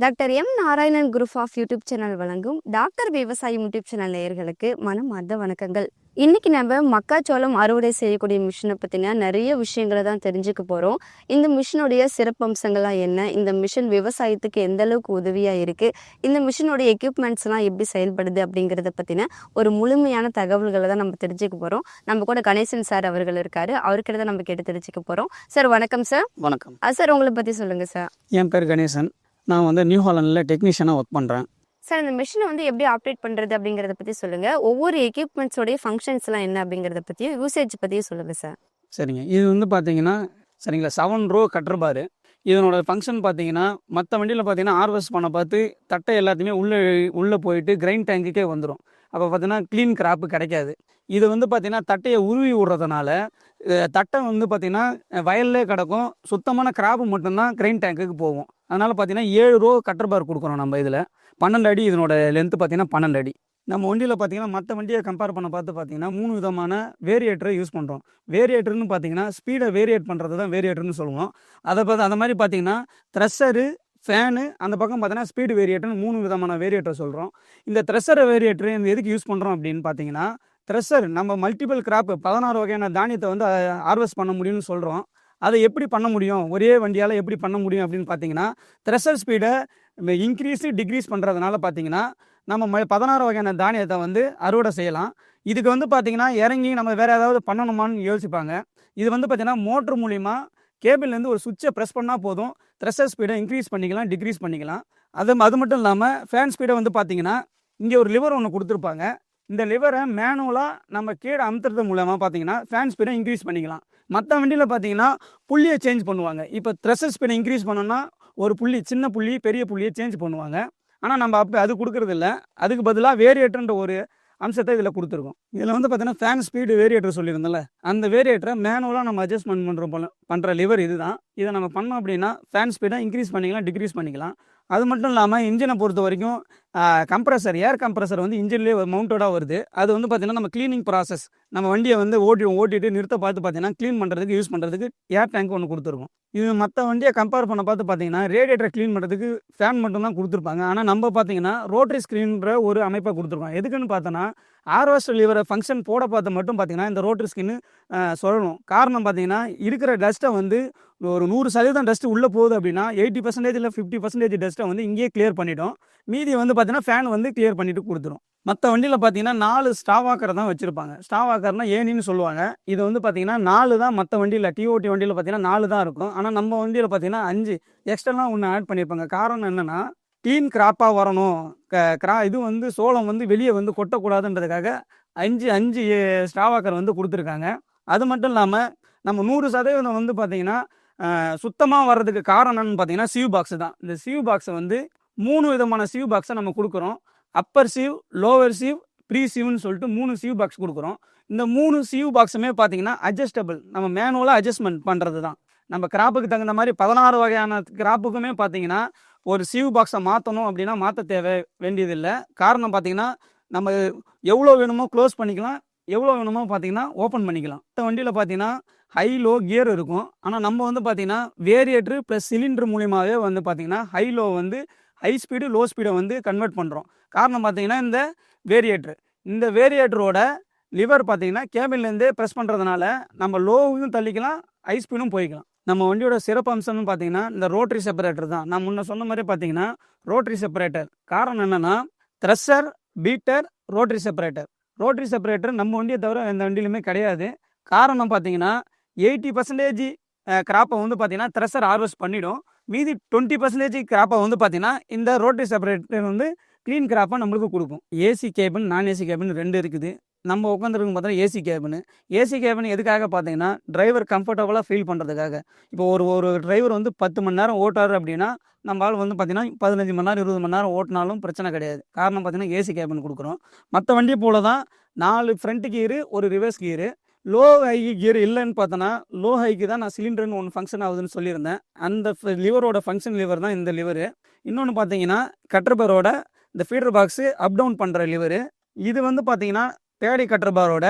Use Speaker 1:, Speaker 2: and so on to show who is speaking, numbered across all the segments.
Speaker 1: Doctor M Narayanan group of YouTube channel வழங்கும் doctor விவசாயம் YouTube channel நேயர்களுக்கு மனமார்ந்த வணக்கங்கள். இன்னைக்கு நம்ம மக்காச்சோளம் அறுவடை செய்யக்கூடிய மிஷினை பற்றின நிறைய விஷயங்களை தான் தெரிஞ்சுக்க போகிறோம். இந்த மிஷினுடைய சிறப்பம்சங்கள்லாம் என்ன, இந்த மிஷின் விவசாயத்துக்கு எந்த அளவுக்கு உதவியாக இருக்குது, இந்த மிஷினுடைய எக்யூப்மெண்ட்ஸ்லாம் எப்படி செயல்படுது அப்படிங்கிறத பற்றின ஒரு முழுமையான தகவல்களை தான் நம்ம தெரிஞ்சுக்க போகிறோம். நம்ம கூட கணேசன் சார் அவர்கள் இருக்காரு, அவர்கிட்ட தான் நம்ம கேட்டு தெரிஞ்சுக்க போகிறோம். சார் வணக்கம் சார்.
Speaker 2: வணக்கம்
Speaker 1: சார், உங்களை பற்றி சொல்லுங்கள் சார்.
Speaker 2: என் பேர் கணேசன். நான் நியூ ஹாலண்டில் டெக்னீஷியனாக ஒர்க் பண்ணுறேன்.
Speaker 1: சார், இந்த மிஷினை எப்படி ஆப்ரேட் பண்ணுறது அப்படிங்கிறத பற்றி சொல்லுங்கள். ஒவ்வொரு எக்யூப்மெண்ட்ஸோடைய ஃபங்க்ஷன்ஸ்லாம் என்ன அப்படிங்கிறத பற்றியும் யூசேஜ் பற்றியும் சொல்லுங்கள் சார்.
Speaker 2: சரிங்க, இது பார்த்தீங்கன்னா சரிங்களா 7 ரோ கட்டர் பாரு. இதனோட ஃபங்க்ஷன் பார்த்தீங்கன்னா மற்ற வண்டியில் பார்த்தீங்கன்னா ஹார்வெஸ்ட் பண்ண பார்த்து தட்டை எல்லாத்தையுமே உள்ளே போயிட்டு கிரைண்ட் டேங்குக்கே வந்துடும். அப்போ பார்த்தீங்கன்னா க்ளீன் கிராப்பு கிடைக்காது. இது பார்த்தீங்கன்னா தட்டையை உருவி விடுறதுனால தட்டை பார்த்தீங்கன்னா வயல்லே கிடக்கும். சுத்தமான கிராப்பு மட்டும்தான் கிரைண்ட் டேங்குக்கு போகும். அதனால் பார்த்தீங்கன்னா 7 ரோ கட்டர் பார் கொடுக்குறோம் நம்ம இதில். 12 அடி இதனோட லென்த்து பார்த்தீங்கன்னா 12 அடி. நம்ம வண்டியில் பார்த்தீங்கன்னா மற்ற வண்டியை கம்பேர் பண்ண பார்த்தீங்கன்னா 3 விதமான வேரியேட்டரை யூஸ் பண்ணுறோம். வேரியேட்டர்னு பார்த்தீங்கன்னா ஸ்பீடை வேரியேட் பண்ணுறது தான் வேரியேட்டர்னு சொல்லுவோம். அந்த மாதிரி பார்த்தீங்கன்னா த்ரெஷரு, ஃபேனு, அந்த பக்கம் பார்த்தீங்கன்னா ஸ்பீடு வேரியேட்டர்னு 3 விதமான வேரியேட்டர் சொல்கிறோம். இந்த த்ரெஷர் வேரியேட்டர் இந்த எதுக்கு யூஸ் பண்ணுறோம் அப்படின்னு பார்த்தீங்கன்னா, த்ரெஷர் நம்ம மல்டிபிள் கிராப் 16 வகையான தானியத்தை ஹார்வெஸ்ட் பண்ண முடியும்னு சொல்கிறோம். அதை எப்படி பண்ண முடியும், ஒரே வண்டியால் எப்படி பண்ண முடியும் அப்படின்னு பார்த்தீங்கன்னா, த்ரெஷர் ஸ்பீடை இன்க்ரீஸு டிக்ரீஸ் பண்ணுறதுனால பார்த்தீங்கன்னா நம்ம 16 வகையான தானியத்தை அறுவடை செய்யலாம். இதுக்கு பார்த்தீங்கன்னா இறங்கி நம்ம வேறு ஏதாவது பண்ணணுமான்னு யோசிப்பாங்க. இது பார்த்தீங்கன்னா மோட்ரு மூலிமா கேபிள்லேருந்து ஒரு சுவிட்சை ப்ரெஸ் பண்ணால் போதும். த்ரெஷர் ஸ்பீடை இன்க்ரீஸ் பண்ணிக்கலாம், டிக்ரீஸ் பண்ணிக்கலாம். அது மட்டும் இல்லாமல் ஃபேன் ஸ்பீடை பார்த்தீங்கன்னா இங்கே ஒரு லிவர் ஒன்று கொடுத்துருப்பாங்க. இந்த லிவரை மேனுவலாக நம்ம கீழே அமுத்துறது மூலமாக பார்த்தீங்கன்னா ஃபேன் ஸ்பீடை இன்க்ரீஸ் பண்ணிக்கலாம். மற்ற வண்டியில் பார்த்தீங்கன்னா புள்ளியை சேஞ்ச் பண்ணுவாங்க. இப்போ த்ரெஷர் ஸ்பீடை இன்க்ரீஸ் பண்ணோன்னா ஒரு புள்ளி, சின்ன புள்ளி, பெரிய புள்ளியை சேஞ்ச் பண்ணுவாங்க. ஆனால் நம்ம அது கொடுக்குறது இல்லை. அதுக்கு பதிலாக வேரியேட்டர்ன்ற ஒரு அம்சத்தை இதில் கொடுத்துருக்கோம். இதில் பார்த்தீங்கன்னா ஃபேன் ஸ்பீடு வேரியேட்டர் சொல்லியிருந்தோம்ல, அந்த வேரியேட்டரை மேனுவலாக நம்ம அட்ஜஸ்ட்மெண்ட் பண்ணுற லிவர் இது தான். இதை நம்ம பண்ணோம் அப்படின்னா ஃபேன் ஸ்பீடை இன்க்ரீஸ் பண்ணிக்கலாம், டிக்ரீஸ் பண்ணிக்கலாம். அது மட்டும் இல்லாமல் இன்ஜினை பொறுத்த வரைக்கும் கம்ப்ரஸர், ஏர் கம்ப்ரஸர் இன்ஜின்லேயே மவுண்டடாக வருது. அது பார்த்திங்கன்னா நம்ம க்ளீனிங் ப்ராசஸ், நம்ம வண்டியை ஓட்டிட்டு நிறுத்த பார்த்தீங்கன்னா க்ளீன் பண்ணுறதுக்கு யூஸ் பண்ணுறதுக்கு ஏர் டேங்க் ஒன்று கொடுத்துருக்கோம். இது மற்ற வண்டியை கம்பேர் பண்ண பார்த்தீங்கன்னா ரேடியேட்டரை க்ளீன் பண்ணுறதுக்கு ஃபேன் மட்டும் தான் கொடுத்துருப்பாங்க. ஆனால் நம்ம பார்த்தீங்கன்னா ரோட்டரி ஸ்க்ரீன்ற ஒரு அமைப்பை கொடுத்துருக்கோம். எதுக்குன்னு பார்த்தோன்னா ஹார்வெஸ்ட் லிவரை ஃபங்க்ஷன் போட மட்டும் பார்த்தீங்கன்னா இந்த ரோட்டரி ஸ்கின்னு சொல்லணும். காரணம் பார்த்தீங்கன்னா இருக்கிற டஸ்ட்டை ஒரு 100% டஸ்ட்டு உள்ளே போகுது அப்படின்னா 80% இல்லை 50% டஸ்ட்டை இங்கேயே கிளியர் பண்ணிட்டோம். மீதி பார்த்தீங்கன்னா ஃபேன் கிளியர் பண்ணிட்டு கொடுத்துரும். மற்ற வண்டியில் பார்த்தீங்கன்னா 4 ஸ்டாவாக்கரை தான் வச்சுருப்பாங்க. ஸ்டாவாக்கர்னா ஏனின்னு சொல்லுவாங்க. இது பார்த்தீங்கன்னா 4 தான். மற்ற வண்டியில் டிஓடி வண்டியில் பார்த்தீங்கன்னா 4 தான் இருக்கும். ஆனால் நம்ம வண்டியில் பார்த்தீங்கன்னா 5 எக்ஸ்ட்ராலாம் ஒன்று ஆட் பண்ணியிருப்பாங்க. காரணம் என்னென்னா க்ளீன் கிராப்பாக வரணும், இது சோளம் வெளியே கொட்டக்கூடாதுன்றதுக்காக 5 ஸ்டாவாக்கர் கொடுத்துருக்காங்க. அது மட்டும் இல்லாமல் நம்ம 100% பார்த்தீங்கன்னா சுத்தமாக வர்றதுக்கு காரணம் என்னன்னு பார்த்தீங்கன்னா சீவ் பாக்ஸ் தான். இந்த சீவ் பாக்ஸை 3 விதமான சீவ் பாக்ஸை நம்ம கொடுக்குறோம். Upper sieve, lower sieve, pre சீவ்னு சொல்லிட்டு 3 சீவ் பாக்ஸ் கொடுக்குறோம். இந்த 3 சீவ் பாக்ஸுமே பார்த்தீங்கன்னா அட்ஜஸ்டபிள், நம்ம மேனுவலாக அட்ஜஸ்ட்மெண்ட் பண்ணுறது தான். நம்ம கிராப்புக்கு தகுந்த மாதிரி 16 வகையான கிராப்புக்குமே பார்த்தீங்கன்னா ஒரு சீவ் பாக்ஸை மாற்றணும் அப்படின்னா மாற்ற வேண்டியதில்லை. காரணம் பார்த்தீங்கன்னா நம்ம எவ்வளோ வேணுமோ க்ளோஸ் பண்ணிக்கலாம், எவ்வளோ வேணுமோ பார்த்தீங்கன்னா ஓப்பன் பண்ணிக்கலாம். இந்த வண்டியில் பார்த்தீங்கன்னா ஹை லோ கியர் இருக்கும். ஆனால் நம்ம பார்த்தீங்கன்னா வேரியேட்டர் ப்ளஸ் சிலிண்டர் மூலியமாகவே பார்த்தீங்கன்னா high low high speed low ஸ்பீடை கன்வெர்ட் பண்ணுறோம். காரணம் பார்த்தீங்கன்னா இந்த வேரியேட்டரோட லிவர் பார்த்தீங்கன்னா கேபின்லேருந்தே ப்ரெஸ் பண்ணுறதுனால நம்ம லோவும் தள்ளிக்கலாம், ஹை ஸ்பீடும் போய்க்கலாம். நம்ம வண்டியோட சிறப்பு அம்சம்னு பார்த்தீங்கன்னா இந்த ரோட்டரி செப்பரேட்டர் தான். நான் முன்ன சொன்ன மாதிரி பார்த்தீங்கன்னா ரோட்டரி செப்பரேட்டர். காரணம் என்னென்னா த்ரெஷர், பீட்டர், ரோட்டரி செப்பரேட்டர் நம்ம வண்டியை தவிர எந்த வண்டியிலுமே கிடையாது. காரணம் பார்த்தீங்கன்னா 80% கிராப்பை பார்த்தீங்கன்னா த்ரெஷர் ஹார்வெஸ்ட் பண்ணிடும். மீதி 20% கிராப்பை பார்த்தீங்கன்னா இந்த ரோட்டரி செப்பரேட்டர் க்ளீன் கிராப்பை நம்மளுக்கு கொடுக்கும். ஏசி கேபின், நான் ஏசி கேபின் 2 இருக்குது. நம்ம உட்காந்துருக்கும் பார்த்தீங்கன்னா ஏசி கேபின் எதுக்காக பார்த்தீங்கன்னா டிரைவர் கம்ஃபர்டபுளாக ஃபீல் பண்ணுறதுக்காக. இப்போ ஒரு டிரைவர் 10 மணி நேரம் ஓட்டாரு அப்படின்னா நம்மளால் பார்த்தீங்கன்னா 15 மணி நேரம் 20 மணி நேரம் ஓட்டினாலும் பிரச்சனை கிடையாது. காரணம் பார்த்தீங்கன்னா ஏசி கேபின் கொடுக்குறோம். மற்ற வண்டியை போல தான் 4 ஃப்ரண்ட் கியரு, ஒரு reverse gear. Low high gear இல்லைன்னு பார்த்தோன்னா லோ ஹைக்கு தான் நான் சிலிண்டர்னு ஒன்று ஃபங்க்ஷன் ஆகுதுன்னு சொல்லியிருந்தேன். அந்த லிவரோட ஃபங்க்ஷன் லிவர் தான் இந்த லிவரு. இன்னொன்று பார்த்தீங்கன்னா கட்டர் பாரோட இந்த ஃபீடர் பாக்ஸு அப் டவுன் பண்ணுற லிவரு. இது பார்த்தீங்கன்னா பேடி கட்டர் பாரோட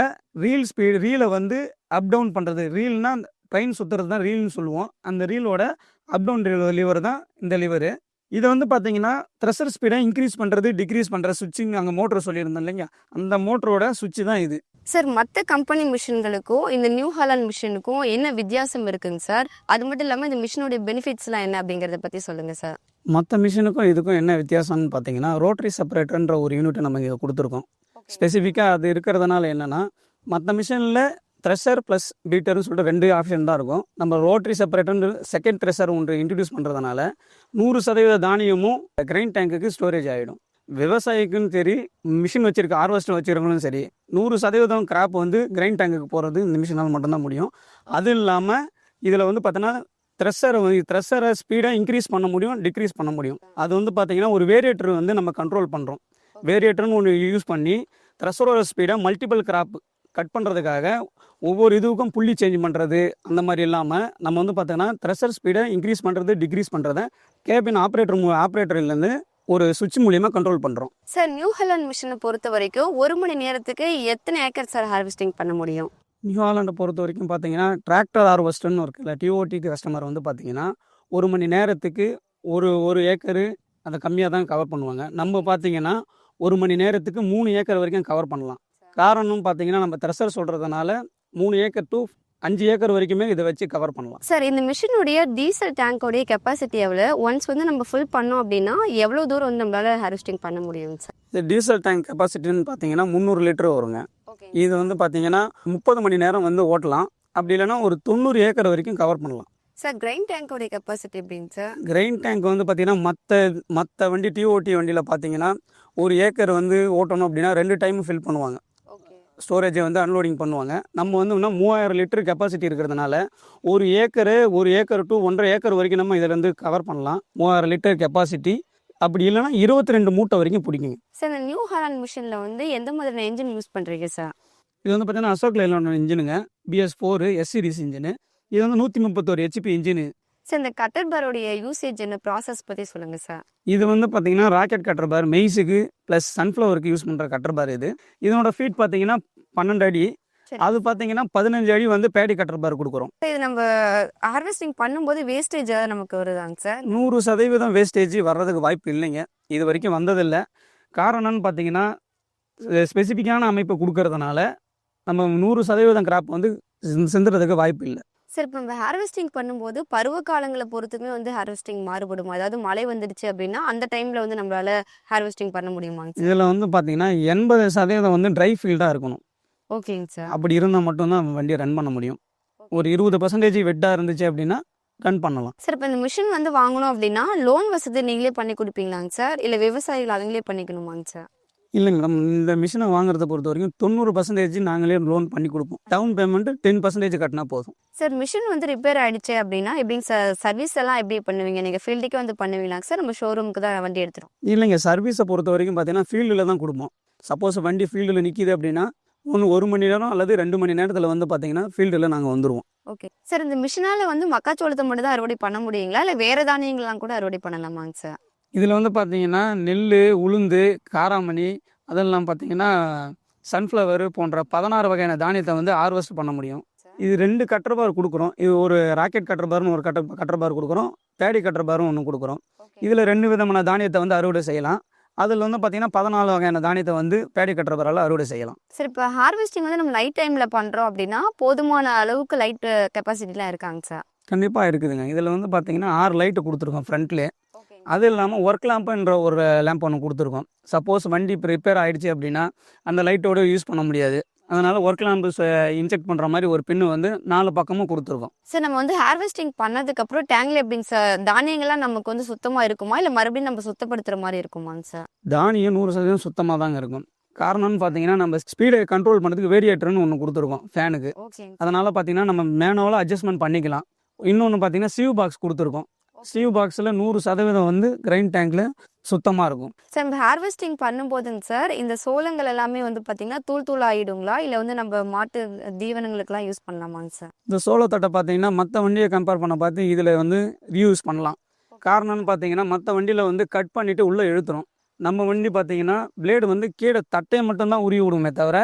Speaker 2: ரீலை அப் டவுன் பண்ணுறது. ரீல்னால் ட்ரெயின் சுற்றுறது தான் ரீல்னு சொல்லுவோம். அந்த ரீலோட அப் டவுன் லிவர் தான் இந்த லிவரு. இதை வந்து பார்த்தீங்கன்னா த்ரெஷர் ஸ்பீடை இன்க்ரீஸ் பண்ணுறது டிக்ரீஸ் பண்ணுற சுவிட்சிங் அங்கே மோட்டர் சொல்லியிருந்தேன் இல்லைங்க, அந்த மோட்டரோட சுவிட்ச் தான் இது.
Speaker 1: சார் மற்ற கம்பெனி மிஷின்களுக்கும் இந்த நியூ ஹாலண்ட் மிஷினுக்கும் என்ன வித்தியாசம் இருக்குங்க சார்? அது மட்டும் இல்லாமல் இந்த மிஷினுடைய பெனிஃபிட்ஸ்லாம் என்ன அப்படிங்கிறத பற்றி சொல்லுங்கள் சார்.
Speaker 2: மற்ற மிஷினுக்கும் இதுக்கும் என்ன வித்தியாசம்னு பார்த்தீங்கன்னா ரோட்டரி செப்பரேட்டர்ன்ற ஒரு யூனிட்டை நம்ம இங்கே கொடுத்துருக்கோம். ஸ்பெசிஃபிக்காக அது இருக்கிறதுனால என்னென்னா, மற்ற மிஷினில் த்ரெஷர் ப்ளஸ் பீட்டர்னு சொல்லிட்டு 2 ஆப்ஷன் தான் இருக்கும். நம்ம ரோட்டரி செப்பரேட்டர் செகண்ட் த்ரெஷர் ஒன்று இன்ட்ரடியூஸ் பண்ணுறதுனால 100% தானியமும் கிரைண்ட் டேங்குக்கு ஸ்டோரேஜ் ஆகிடும். விவசாயிக்குன்னு சரி, மிஷின் வச்சுருக்க ஹார்வெஸ்டர் வச்சுருக்கவங்களும் சரி, 100% கிராப் வந்து கிரைண்ட் டேங்குக்கு போகிறது இந்த மிஷினால் மட்டும்தான் முடியும். அது இல்லாமல் இதில் வந்து பார்த்தோன்னா த்ரெஷரை ஸ்பீடை இன்க்ரீஸ் பண்ண முடியும், டிக்ரீஸ் பண்ண முடியும். அது வந்து பார்த்திங்கன்னா ஒரு வேரியேட்டர் வந்து நம்ம கண்ட்ரோல் பண்ணுறோம். வேரியேட்டர்னு ஒன்று யூஸ் பண்ணி த்ரெஷரோட ஸ்பீடை மல்டிபிள் கிராப் கட் பண்ணுறதுக்காக ஒவ்வொரு இதுவுக்கும் புள்ளி சேஞ்ச் பண்ணுறது அந்த மாதிரி இல்லாமல் நம்ம வந்து பார்த்தோன்னா த்ரெஷர் ஸ்பீடை இன்க்ரீஸ் பண்ணுறது டிக்ரீஸ் பண்ணுறதை கேபின் ஆப்ரேட்டர்லேருந்து ஒரு சுவிட்ச் மூலியமாக கண்ட்ரோல் பண்ணுறோம்.
Speaker 1: சார் நியூ ஹாலண்ட் மிஷினை பொறுத்த வரைக்கும் 1 மணி நேரத்துக்கு எத்தனை ஏக்கர் சார் ஹார்வெஸ்டிங் பண்ண முடியும்?
Speaker 2: நியூ ஹாலண்டை பொறுத்த வரைக்கும் பார்த்தீங்கன்னா டிராக்டர் ஹார்வெஸ்டர்னு இருக்குல்ல, டிஓடிக்கு கஸ்டமர் வந்து பார்த்தீங்கன்னா 1 மணி நேரத்துக்கு ஒரு ஏக்கரு அதை கம்மியாக தான் கவர் பண்ணுவாங்க. நம்ம பார்த்தீங்கன்னா 1 மணி நேரத்துக்கு 3 ஏக்கர் வரைக்கும் கவர் பண்ணலாம். காரணம் பார்த்தீங்கன்னா நம்ம த்ரெஷர் சொல்கிறதுனால 3 ஏக்கர் டு 5 ஏக்கர் வரைக்குமே இதை வச்சு கவர் பண்ணலாம்.
Speaker 1: சார் இந்த மிஷினுடைய டீசல் டேங்கோடைய கெப்பாசிட்டி எவ்வளோ? ஒன்ஸ் வந்து நம்ம ஃபில் பண்ணோம் அப்படின்னா எவ்வளோ தூரம் வந்து நம்மளால ஹார்வெஸ்டிங் பண்ண முடியும் சார்?
Speaker 2: இந்த டீசல் டேங்க் கெப்பாசிட்டின்னு பார்த்தீங்கன்னா 300 லிட்டர் வருங்க. இது வந்து பார்த்தீங்கன்னா 30 மணி நேரம் வந்து ஓட்டலாம். அப்படி இல்லைன்னா ஒரு 90 ஏக்கர் வரைக்கும் கவர் பண்ணலாம்.
Speaker 1: சார் கிரைண்ட் டேங்கோடைய கெப்பாசிட்டி எப்படிங்க சார்?
Speaker 2: கிரைண்ட் டேங்க் வந்து பார்த்தீங்கன்னா மற்ற வண்டி டிஓடி வண்டியில் பார்த்தீங்கன்னா 1 ஏக்கர் வந்து ஓட்டணும் அப்படின்னா 2 டைம் ஃபில் பண்ணுவாங்க. ஸ்டோரேஜை வந்து அன்லோடிங் பண்ணுவாங்க. நம்ம வந்து இன்னும் 3000 லிட்டர் கெப்பாசிட்டி இருக்கிறதுனால ஒரு ஏக்கர் டு 1.5 ஏக்கர் வரைக்கும் நம்ம இதில் வந்து கவர் பண்ணலாம். 3000 லிட்டர் கெப்பாசிட்டி. அப்படி இல்லைன்னா 22 மூட்டை வரைக்கும் பிடிக்குங்க.
Speaker 1: சார் இந்த நியூ ஹாலண்ட் மிஷினில் வந்து எந்த மாதிரியான இன்ஜின் யூஸ் பண்ணுறீங்க சார்?
Speaker 2: இது வந்து பார்த்தீங்கன்னா அசோக் லைலாண்ட் இன்ஜினுங்க, BS4 S சீரிஸ் இன்ஜினு. இது வந்து 131 HP இன்ஜினு.
Speaker 1: சார் இந்த கட்டர் பாரோடைய யூசேஜ் என்ன ப்ராசஸ் பற்றி சொல்லுங்கள் சார்.
Speaker 2: இது வந்து பார்த்தீங்கன்னா ராக்கெட் கட்டர் பார், மெய்ஸுக்கு ப்ளஸ் சன்ஃப்ளவருக்கு யூஸ் பண்ணுற கட்டர் பார் இது. இதனோட ஃபீட் பார்த்தீங்கன்னா 12 அடி. அது பார்த்தீங்கன்னா 15 அடி வந்து பேடி கட்டர் பார் கொடுக்குறோம்.
Speaker 1: இது நம்ம ஹார்வெஸ்டிங் பண்ணும்போது வேஸ்டேஜ் நமக்கு வருதாங்க சார்?
Speaker 2: 100% வேஸ்டேஜ் வர்றதுக்கு வாய்ப்பு இல்லைங்க, இது வரைக்கும் வந்ததில்லை. காரணம்னு பார்த்தீங்கன்னா ஸ்பெசிஃபிக்கான அமைப்பை கொடுக்கறதுனால நம்ம 100% கிராப் வந்து சிந்துறதுக்கு வாய்ப்பு இல்லை.
Speaker 1: சார் இப்போ நம்ம ஹார்வெஸ்டிங் பண்ணும்போது பருவ காலங்களை பொறுத்துமே வந்து ஹார்வெஸ்டிங் மாறுபடும். அதாவது மழை வந்துடுச்சு அப்படின்னா அந்த டைமில் வந்து நம்மளால ஹார்வெஸ்டிங் பண்ண முடியுமாங்க சார்?
Speaker 2: இதில் வந்து பார்த்தீங்கன்னா 80% வந்து ட்ரை ஃபீல்டாக இருக்கணும்.
Speaker 1: ஓகேங்க சார்.
Speaker 2: அப்படி இருந்தால் மட்டும்தான் வண்டியை ரன் பண்ண முடியும். ஒரு 20% வெட்டாக இருந்துச்சு அப்படின்னா ரன் பண்ணலாம்.
Speaker 1: சார் இப்போ இந்த மிஷின் வந்து வாங்கணும் அப்படின்னா லோன் வசதி நீங்களே பண்ணி கொடுப்பீங்களாங்க சார், இல்லை விவசாயிகள் அவங்களே பண்ணிக்கணுமாங்க சார்?
Speaker 2: இல்லைங்க, நம்ம இந்த மிஷினை வாங்குறத பொறுத்த வரைக்கும் 90% நாங்களே லோன் பண்ணி கொடுப்போம். டவுன் பேமெண்ட்டு 10% கட்டினா போதும்.
Speaker 1: சார் மிஷின் வந்து ரிப்பேர் ஆகிடுச்சு அப்படின்னா எப்படிங்க சார் சர்வீஸ் எல்லாம் எப்படி பண்ணுவீங்க? நீங்கள் ஃபீல்டுக்கே வந்து பண்ணுவீங்களாங்க சார், நம்ம ஷோரூமுக்கு தான் வண்டி எடுத்துரும்?
Speaker 2: இல்லைங்க, சர்வீஸை பொறுத்த வரைக்கும் பார்த்தீங்கன்னா ஃபீல்டில் தான் கொடுப்போம். சப்போஸ் வண்டி ஃபீல்டில் நிற்கிது அப்படின்னா 1 மணி நேரம் அல்லது 2 மணி நேரத்தில் வந்து பார்த்தீங்கன்னா ஃபீல்டில் நாங்கள் வந்துடுவோம்.
Speaker 1: Okay sir. இந்த மிஷினால் வந்து மக்காச்சோளத்தை மட்டும் தான் அறுவடை பண்ண முடியுங்களா, இல்லை வேறு தானியங்கள்லாம் கூட அறுவடை பண்ணலாமாங்க சார்?
Speaker 2: இதில் வந்து பார்த்தீங்கன்னா நெல், உளுந்து, காராமணி, அதெல்லாம் பார்த்தீங்கன்னா சன்ஃப்ளவர் போன்ற 16 வகையான தானியத்தை வந்து ஹார்வெஸ்ட் பண்ண முடியும். இது 2 கட்டர் பார் கொடுக்குறோம். இது ஒரு ராக்கெட் கட்டர் பார்னு ஒரு கட்டர் பார் கொடுக்குறோம், பேடி கட்டர் பாரும் ஒன்று கொடுக்குறோம். இதில் 2 விதமான தானியத்தை வந்து அறுவடை செய்யலாம். அதில் வந்து பார்த்தீங்கன்னா 14 வகையான தானியத்தை வந்து பேடி கட்டர் பாரால் அறுவடை செய்யலாம்.
Speaker 1: சரி, இப்போ ஹார்வெஸ்டிங் வந்து நம்ம நைட் டைமில் பண்ணுறோம் அப்படின்னா போதுமான அளவுக்கு லைட் கெப்பாசிட்டிலாம் இருக்காங்க சார்?
Speaker 2: கண்டிப்பாக இருக்குதுங்க. இதில் வந்து பார்த்தீங்கன்னா 6 லைட்டு கொடுத்துருக்கோம் ஃப்ரண்ட்லேயே. அது இல்லாமல் ஒர்க் லேம்புன்ற ஒரு லேம்ப் ஒன்று கொடுத்துருக்கோம். சப்போஸ் வண்டி இப்போ ரிப்பேர் ஆகிடுச்சு அப்படின்னா அந்த லைட்டோடு யூஸ் பண்ண முடியாது. அதனால் ஒர்க் லேம்பு இன்ஜெக்ட் பண்ணுற மாதிரி ஒரு பின்னு வந்து 4 பக்கமும் கொடுத்துருக்கோம்.
Speaker 1: சார் நம்ம வந்து ஹார்வெஸ்டிங் பண்ணதுக்கப்புறம் டேங்கில் எப்படிங்க சார் தானியங்கள்லாம் நமக்கு வந்து சுத்தமாக இருக்குமா, இல்லை மறுபடியும் நம்ம சுத்தப்படுத்துகிற மாதிரி இருக்குமாங்க சார்?
Speaker 2: தானியம் 100% சுத்தமாக தாங்க இருக்கும். காரணம்னு பார்த்தீங்கன்னா நம்ம ஸ்பீடை கண்ட்ரோல் பண்ணுறதுக்கு வேரியேட்டர்னு ஒன்று கொடுத்துருக்கோம் ஃபேனுக்கு. அதனால் பார்த்தீங்கன்னா நம்ம மேனுவலாக அட்ஜஸ்ட்மெண்ட் பண்ணிக்கலாம். இன்னொன்று பார்த்தீங்கன்னா சிவ் பாக்ஸ் கொடுத்துருக்கோம். சிவ் பாக்ஸில் 100% வந்து கிரைண்ட் டேங்கில் சுத்தமாக இருக்கும்.
Speaker 1: சார் நம்ம ஹார்வெஸ்டிங் பண்ணும்போதுங்க சார் இந்த சோளங்கள் எல்லாமே வந்து பார்த்தீங்கன்னா தூள் ஆகிடுங்களா, இல்லை வந்து நம்ம மாட்டு தீவனங்களுக்கெல்லாம் யூஸ் பண்ணலாமாங்க சார்?
Speaker 2: இந்த சோளத்தட்டை பார்த்தீங்கன்னா மற்ற வண்டியை கம்பேர் பண்ண பார்த்து இதில் வந்து ரீயூஸ் பண்ணலாம். காரணம்னு பார்த்தீங்கன்னா மற்ற வண்டியில் வந்து கட் பண்ணிவிட்டு உள்ளே இழுத்துரும். நம்ம வண்டி பார்த்தீங்கன்னா பிளேடு வந்து கீழே தட்டையை மட்டும்தான் உருவி விடுமே தவிர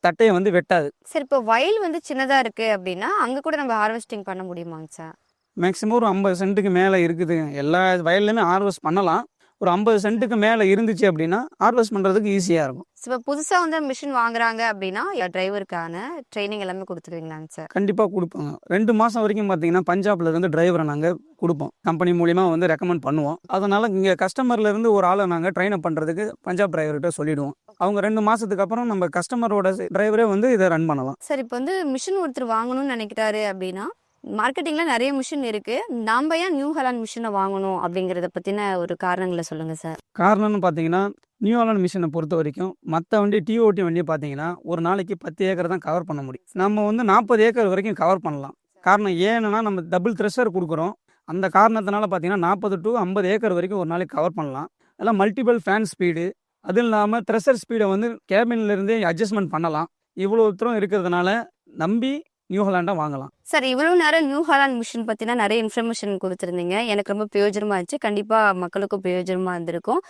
Speaker 2: தட்டையை வந்து வெட்டாது.
Speaker 1: சரி, இப்போ வயல் வந்து சின்னதாக இருக்குது அப்படின்னா அங்கே கூட நம்ம ஹார்வெஸ்டிங் பண்ண முடியுமாங்க சார்?
Speaker 2: மேக்ஸிமம் ஒரு 50 சென்ட்டுக்கு மேலே இருக்குது. எல்லா வயல்லையுமே ஹார்வெஸ்ட் பண்ணலாம். ஒரு 50 சென்ட்டுக்கு மேலே இருந்துச்சு அப்படின்னா ஹார்வெஸ்ட் பண்ணுறதுக்கு ஈஸியாக இருக்கும்.
Speaker 1: இப்போ புதுசாக வந்து மிஷின் வாங்குறாங்க அப்படின்னா டிரைவருக்கான ட்ரைனிங் எல்லாமே கொடுத்துருவீங்களாங்க சார்?
Speaker 2: கண்டிப்பாக கொடுப்போங்க. 2 மாதம் வரைக்கும் பார்த்தீங்கன்னா பஞ்சாப்ல இருந்து டிரைவரை நாங்கள் கொடுப்போம். கம்பெனி மூலிமா வந்து ரெக்கமெண்ட் பண்ணுவோம். அதனால் இங்கே கஸ்டமர்லேருந்து ஒரு ஆளை நாங்கள் ட்ரெயின் அப் பண்ணுறதுக்கு பஞ்சாப் டிரைவர்கிட்ட சொல்லிவிடுவோம். அவங்க 2 மாதத்துக்கு அப்புறம் நம்ம கஸ்டமரோட டிரைவரே வந்து இதை ரன் பண்ணலாம்.
Speaker 1: சார் இப்போ வந்து மிஷின் ஒருத்தர் வாங்கணும்னு நினைக்கிறாரு அப்படின்னா மார்க்கெட்டிங்கில் நிறைய மிஷின் இருக்குது, நம்ம ஏன் நியூ ஹாலண்ட் மிஷினை வாங்கணும் அப்படிங்கிறத பற்றின ஒரு காரணங்களை சொல்லுங்கள் சார்.
Speaker 2: காரணம்னு பார்த்தீங்கன்னா நியூ ஹாலண்ட் மிஷினை பொறுத்த வரைக்கும் மற்ற வண்டி டிஓடி வண்டியை பார்த்தீங்கன்னா ஒரு நாளைக்கு 10 ஏக்கர் தான் கவர் பண்ண முடியும். நம்ம வந்து 40 ஏக்கர் வரைக்கும் கவர் பண்ணலாம். காரணம் ஏன்னா நம்ம டபுள் த்ரெஷர் கொடுக்குறோம். அந்த காரணத்தினால பார்த்தீங்கன்னா 40 to 50 ஏக்கர் வரைக்கும் ஒரு நாளைக்கு கவர் பண்ணலாம். அதெல்லாம் மல்டிபிள் ஃபேன் ஸ்பீடு, அதுவும் இல்லாமல் த்ரெஷர் ஸ்பீடை வந்து கேபின்லேருந்தே அட்ஜஸ்ட்மெண்ட் பண்ணலாம். இவ்வளோ தூரம் இருக்கிறதுனால நம்பி நியூ ஹாலண்டாக வாங்கலாம்.
Speaker 1: சார் இவ்வளோ நேரம் நியூ ஹாலண்ட் மிஷின் பற்றினா நிறைய இன்ஃபர்மேஷன் கொடுத்துருந்தீங்க. எனக்கு ரொம்ப பிரயோஜனமாக இருந்துச்சு. கண்டிப்பாக மக்களுக்கும் பிரயோஜனமாக இருந்திருக்கும்.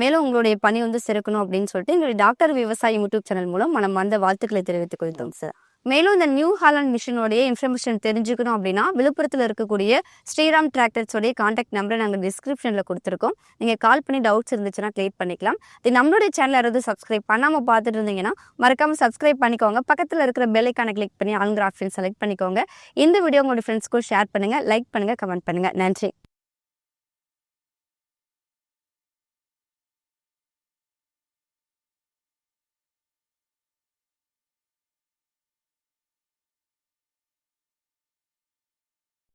Speaker 1: மேலும் உங்களுடைய பணி வந்து சிறக்கணும் அப்படின்னு சொல்லிட்டு எங்களுடைய டாக்டர் விவசாயி யூடியூப் சேனல் மூலம் நம்ம அந்த வாழ்த்துக்களை தெரிவித்துக் கொள்கிறோம் சார். மேலும் இந்த நியூ ஹாலண்ட் மிஷினோடைய இன்ஃபர்மேஷன் தெரிஞ்சுக்கணும் அப்படின்னா விழுப்புரத்தில் இருக்கக்கூடிய ஸ்ரீராம் டிராக்டர்ஸோடைய கான்டாக்ட் நம்பரை நாங்கள் டிஸ்கிரிப்ஷனில் கொடுத்துருக்கோம். நீங்கள் கால் பண்ணி டவுட்ஸ் இருந்துச்சுன்னா கிளியர் பண்ணிக்கலாம். இது நம்மளுடைய சேனல் யாராவது சப்ஸ்கிரைப் பண்ணாமல் பார்த்துட்டு இருந்தீங்கன்னா மறக்காமல் சப்ஸ்கிரைப் பண்ணிக்கோங்க. பக்கத்தில் இருக்கிற பெல் ஐகானை கிளிக் பண்ணி ஆல்ங்கிற ஆப்ஷன் செலக்ட் பண்ணிக்கோங்க. இந்த வீடியோ உங்களுடைய ஃப்ரெண்ட்ஸ்க்கும் ஷேர் பண்ணுங்கள், லைக் பண்ணுங்கள், கமெண்ட் பண்ணுங்கள். நன்றி.